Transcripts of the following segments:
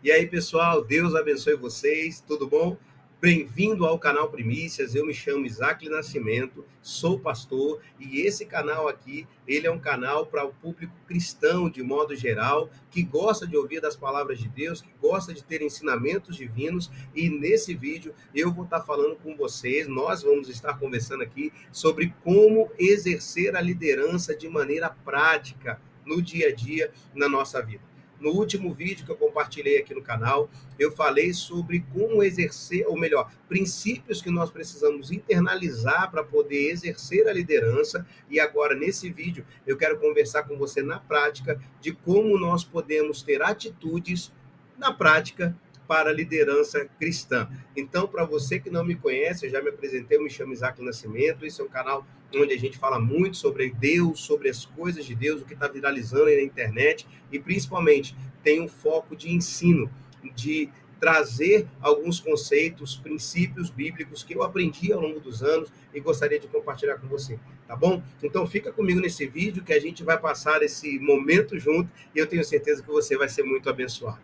E aí, pessoal, Deus abençoe vocês, tudo bom? Bem-vindo ao canal Primícias, eu me chamo Isaac Nascimento, sou pastor e esse canal aqui, ele é um canal para o público cristão de modo geral, que gosta de ouvir das palavras de Deus, que gosta de ter ensinamentos divinos e nesse vídeo eu vou estar falando com vocês, nós vamos estar conversando aqui sobre como exercer a liderança de maneira prática no dia a dia na nossa vida. No último vídeo que eu compartilhei aqui no canal, eu falei sobre como exercer, ou melhor, princípios que nós precisamos internalizar para poder exercer a liderança. E agora, nesse vídeo, eu quero conversar com você na prática de como nós podemos ter atitudes na prática para a liderança cristã. Então, para você que não me conhece, eu já me apresentei, eu me chamo Isaac Nascimento, esse é um canal onde a gente fala muito sobre Deus, sobre as coisas de Deus, o que está viralizando aí na internet, e principalmente tem um foco de ensino, de trazer alguns conceitos, princípios bíblicos que eu aprendi ao longo dos anos e gostaria de compartilhar com você, tá bom? Então fica comigo nesse vídeo que a gente vai passar esse momento junto e eu tenho certeza que você vai ser muito abençoado.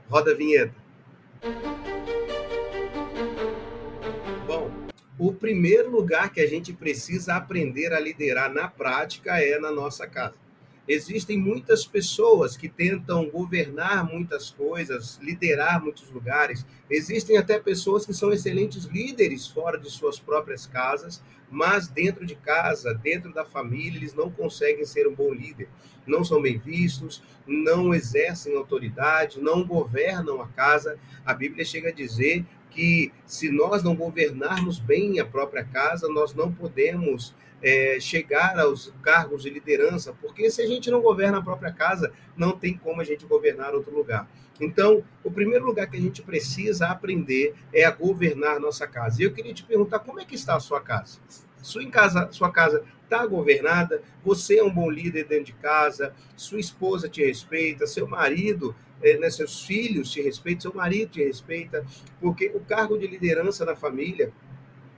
Roda a vinheta. Bom, o primeiro lugar que a gente precisa aprender a liderar na prática é na nossa casa. Existem muitas pessoas que tentam governar muitas coisas, liderar muitos lugares. Existem até pessoas que são excelentes líderes fora de suas próprias casas, mas dentro de casa, dentro da família, eles não conseguem ser um bom líder. Não são bem vistos, não exercem autoridade, não governam a casa. A Bíblia chega a dizer que se nós não governarmos bem a própria casa, nós não podemos chegar aos cargos de liderança, porque se a gente não governa a própria casa, não tem como a gente governar outro lugar. Então, o primeiro lugar que a gente precisa aprender é a governar nossa casa. E eu queria te perguntar, como é que está a sua casa? Sua casa está governada? Você é um bom líder dentro de casa? Sua esposa te respeita? Seu marido, seus filhos te respeitam? Seu marido te respeita? Porque o cargo de liderança na família,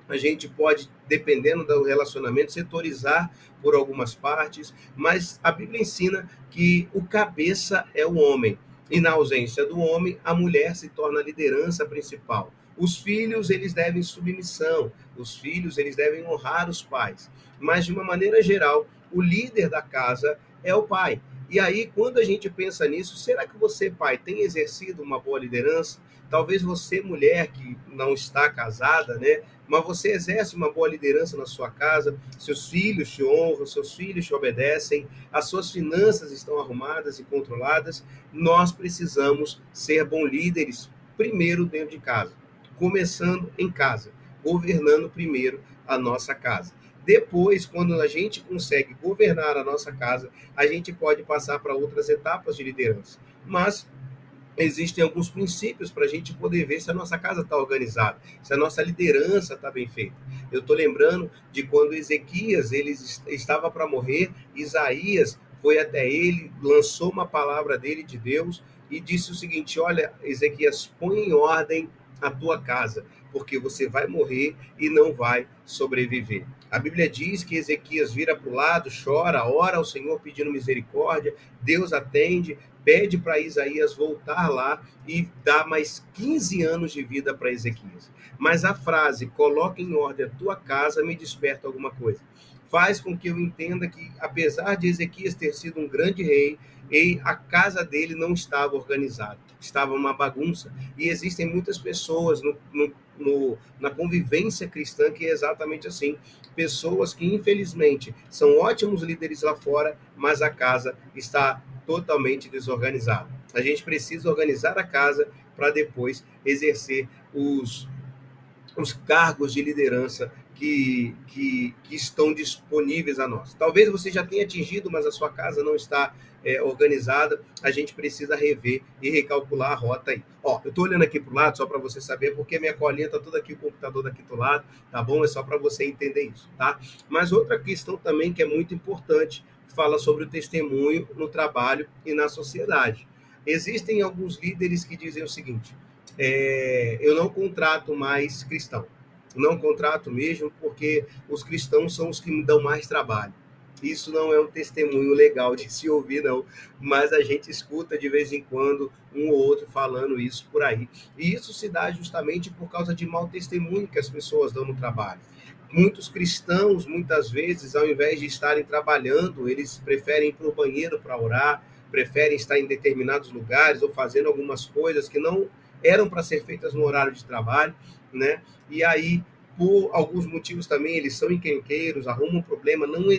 a gente pode, dependendo do relacionamento, setorizar por algumas partes, mas a Bíblia ensina que o cabeça é o homem. E na ausência do homem, a mulher se torna a liderança principal. Os filhos, eles devem submissão. Os filhos, eles devem honrar os pais. Mas, de uma maneira geral, o líder da casa é o pai. E aí, quando a gente pensa nisso, será que você, pai, tem exercido uma boa liderança? Talvez você, mulher que não está casada, né? Mas você exerce uma boa liderança na sua casa, seus filhos te honram, seus filhos te obedecem, as suas finanças estão arrumadas e controladas. Nós precisamos ser bons líderes primeiro dentro de casa, começando em casa, governando primeiro a nossa casa. Depois, quando a gente consegue governar a nossa casa, a gente pode passar para outras etapas de liderança. Mas existem alguns princípios para a gente poder ver se a nossa casa está organizada, se a nossa liderança está bem feita. Eu estou lembrando de quando Ezequias ele estava para morrer, Isaías foi até ele, lançou uma palavra dele de Deus e disse o seguinte: olha, Ezequias, põe em ordem a tua casa, porque você vai morrer e não vai sobreviver. A Bíblia diz que Ezequias vira para o lado, chora, ora ao Senhor pedindo misericórdia, Deus atende, pede para Isaías voltar lá e dá mais 15 anos de vida para Ezequias. Mas a frase, coloca em ordem a tua casa, me desperta alguma coisa. Faz com que eu entenda que, apesar de Ezequias ter sido um grande rei, a casa dele não estava organizada, estava uma bagunça. E existem muitas pessoas na convivência cristã que é exatamente assim. Pessoas que, infelizmente, são ótimos líderes lá fora, mas a casa está totalmente desorganizada. A gente precisa organizar a casa para depois exercer os cargos de liderança que estão disponíveis a nós. Talvez você já tenha atingido, mas a sua casa não está organizada. A gente precisa rever e recalcular a rota aí. Ó, eu estou olhando aqui para o lado só para você saber, porque minha colinha está toda aqui, o computador daqui do lado, tá bom? É só para você entender isso, tá? Mas outra questão também que é muito importante, fala sobre o testemunho no trabalho e na sociedade. Existem alguns líderes que dizem o seguinte: eu não contrato mais cristão. Não contrato mesmo, porque os cristãos são os que me dão mais trabalho. Isso não é um testemunho legal de se ouvir, não. Mas a gente escuta de vez em quando um ou outro falando isso por aí. E isso se dá justamente por causa de mau testemunho que as pessoas dão no trabalho. Muitos cristãos, muitas vezes, ao invés de estarem trabalhando, eles preferem ir para o banheiro para orar, preferem estar em determinados lugares ou fazendo algumas coisas que não eram para ser feitas no horário de trabalho, né? E aí, por alguns motivos também, eles são encrenqueiros, arrumam um problema, não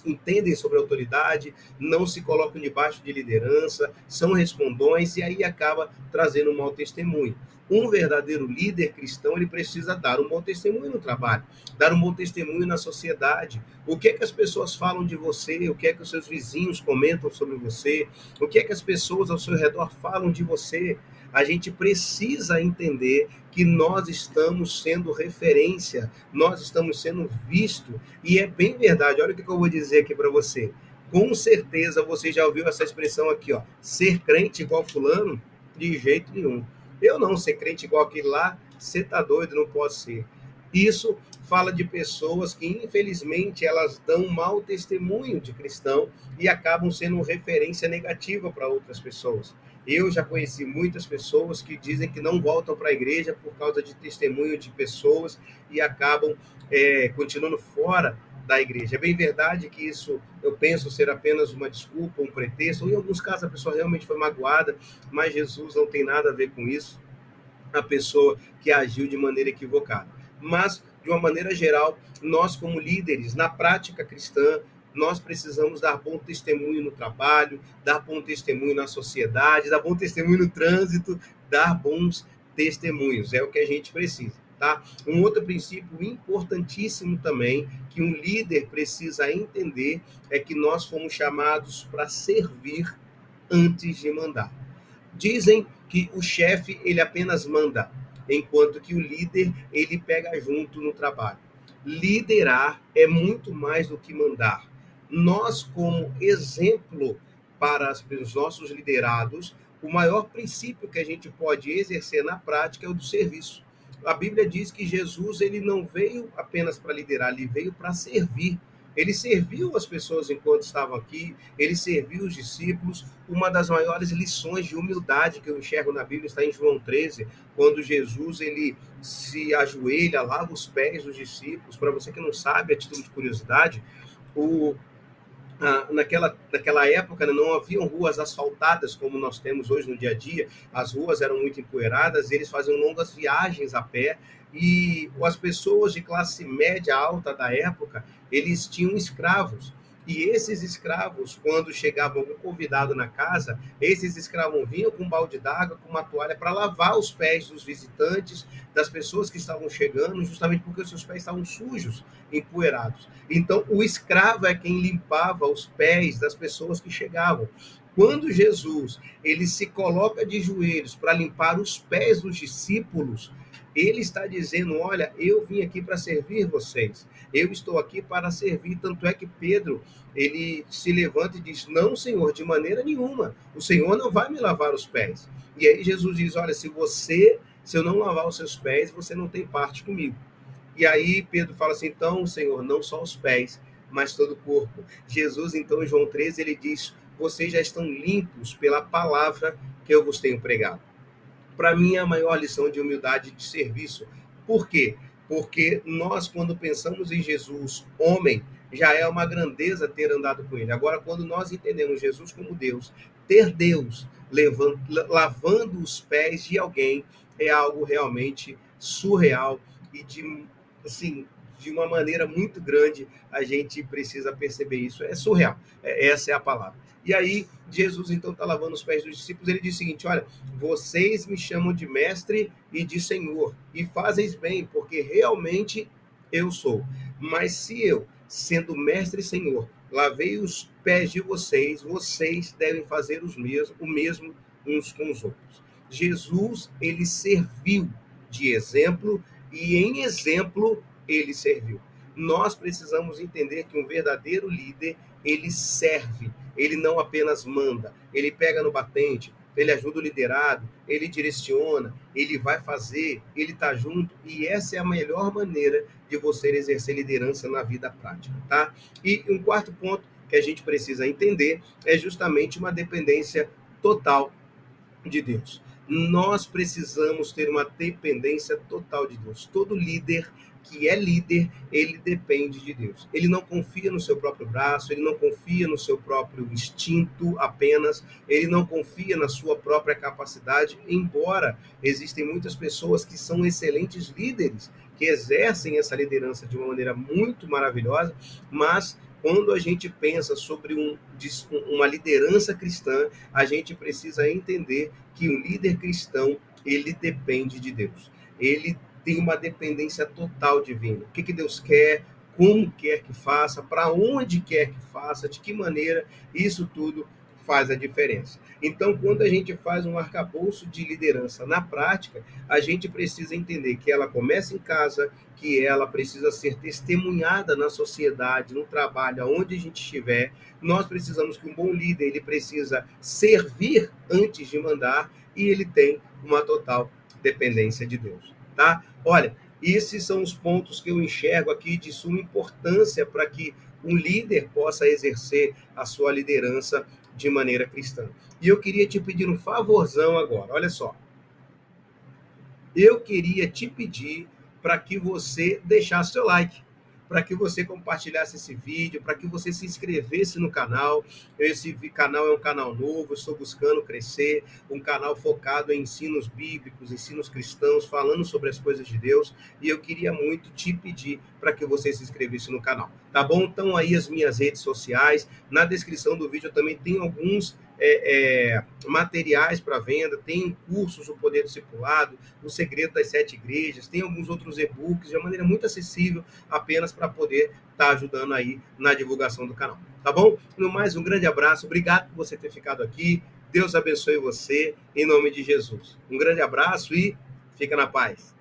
entendem sobre a autoridade, não se colocam debaixo de liderança, são respondões e aí acaba trazendo um mau testemunho. Um verdadeiro líder cristão, ele precisa dar um bom testemunho no trabalho, dar um bom testemunho na sociedade. O que é que as pessoas falam de você? O que é que os seus vizinhos comentam sobre você? O que é que as pessoas ao seu redor falam de você? A gente precisa entender que nós estamos sendo referência, nós estamos sendo vistos, e é bem verdade. Olha o que eu vou dizer aqui para você. Com certeza você já ouviu essa expressão aqui, ó, ser crente igual fulano? De jeito nenhum. Eu não ser crente igual aquele lá, você tá doido, não posso ser. Isso fala de pessoas que, infelizmente, elas dão um mau testemunho de cristão e acabam sendo referência negativa para outras pessoas. Eu já conheci muitas pessoas que dizem que não voltam para a igreja por causa de testemunho de pessoas e acabam continuando fora da igreja. É bem verdade que isso eu penso ser apenas uma desculpa, um pretexto, ou em alguns casos a pessoa realmente foi magoada, mas Jesus não tem nada a ver com isso, a pessoa que agiu de maneira equivocada. Mas, de uma maneira geral, nós como líderes, na prática cristã, nós precisamos dar bom testemunho no trabalho, dar bom testemunho na sociedade, dar bom testemunho no trânsito, dar bons testemunhos. É o que a gente precisa, tá? Um outro princípio importantíssimo também que um líder precisa entender é que nós fomos chamados para servir antes de mandar. Dizem que o chefe ele apenas manda, enquanto que o líder ele pega junto no trabalho. Liderar é muito mais do que mandar. Nós, como exemplo para os nossos liderados, o maior princípio que a gente pode exercer na prática é o do serviço. A Bíblia diz que Jesus ele não veio apenas para liderar, ele veio para servir. Ele serviu as pessoas enquanto estavam aqui, ele serviu os discípulos. Uma das maiores lições de humildade que eu enxergo na Bíblia está em João 13, quando Jesus ele se ajoelha, lava os pés dos discípulos. Para você que não sabe, a título de curiosidade, o, naquela época não haviam ruas asfaltadas como nós temos hoje no dia a dia, as ruas eram muito empoeiradas, eles faziam longas viagens a pé, e as pessoas de classe média alta da época, eles tinham escravos. E esses escravos, quando chegava algum convidado na casa, esses escravos vinham com um balde d'água, com uma toalha, para lavar os pés dos visitantes, das pessoas que estavam chegando, justamente porque os seus pés estavam sujos, empoeirados. Então, o escravo é quem limpava os pés das pessoas que chegavam. Quando Jesus ele se coloca de joelhos para limpar os pés dos discípulos, ele está dizendo: olha, eu vim aqui para servir vocês. Eu estou aqui para servir. Tanto é que Pedro ele se levanta e diz: não, Senhor, de maneira nenhuma. O Senhor não vai me lavar os pés. E aí Jesus diz: olha, se eu não lavar os seus pés, você não tem parte comigo. E aí Pedro fala assim: então, Senhor, não só os pés, mas todo o corpo. Jesus, então, em João 13, ele diz: vocês já estão limpos pela palavra que eu vos tenho pregado. Para mim, é a maior lição de humildade e de serviço. Por quê? Porque nós, quando pensamos em Jesus, homem, já é uma grandeza ter andado com ele. Agora, quando nós entendemos Jesus como Deus, ter Deus lavando os pés de alguém é algo realmente surreal e assim, de uma maneira muito grande a gente precisa perceber isso. É surreal, essa é a palavra. E aí, Jesus então está lavando os pés dos discípulos. Ele diz o seguinte: olha, vocês me chamam de mestre e de senhor, e fazem bem, porque realmente eu sou. Mas se eu, sendo mestre e senhor, lavei os pés de vocês, vocês devem fazer o mesmo uns com os outros. Jesus, ele serviu de exemplo e em exemplo ele serviu. Nós precisamos entender que um verdadeiro líder, ele serve, ele não apenas manda, ele pega no batente, ele ajuda o liderado, ele direciona, ele vai fazer, ele está junto, e essa é a melhor maneira de você exercer liderança na vida prática, tá? E um quarto ponto que a gente precisa entender é justamente uma dependência total de Deus. Nós precisamos ter uma dependência total de Deus. Todo líder que é líder, ele depende de Deus. Ele não confia no seu próprio braço, ele não confia no seu próprio instinto apenas, ele não confia na sua própria capacidade, embora existem muitas pessoas que são excelentes líderes, que exercem essa liderança de uma maneira muito maravilhosa, mas quando a gente pensa sobre uma liderança cristã, a gente precisa entender que o líder cristão, ele depende de Deus. Ele tem uma dependência total divina. O que Deus quer, como quer que faça, para onde quer que faça, de que maneira, isso tudo faz a diferença. Então, quando a gente faz um arcabouço de liderança na prática, a gente precisa entender que ela começa em casa, que ela precisa ser testemunhada na sociedade, no trabalho, aonde a gente estiver. Nós precisamos que um bom líder, ele precisa servir antes de mandar, e ele tem uma total dependência de Deus, tá? Olha, esses são os pontos que eu enxergo aqui de suma importância para que um líder possa exercer a sua liderança de maneira cristã. E eu queria te pedir um favorzão agora, olha só. Eu queria te pedir para que você deixasse seu like, para que você compartilhasse esse vídeo, para que você se inscrevesse no canal. Esse canal é um canal novo, eu estou buscando crescer, um canal focado em ensinos bíblicos, ensinos cristãos, falando sobre as coisas de Deus, e eu queria muito te pedir para que você se inscrevesse no canal, tá bom? Então aí as minhas redes sociais, na descrição do vídeo eu também tenho alguns materiais para venda, tem cursos do Poder Discipulado, o Segredo das 7 Igrejas, tem alguns outros e-books de uma maneira muito acessível, apenas para poder estar ajudando aí na divulgação do canal, tá bom? No mais, um grande abraço, obrigado por você ter ficado aqui, Deus abençoe você, em nome de Jesus. Um grande abraço e fica na paz.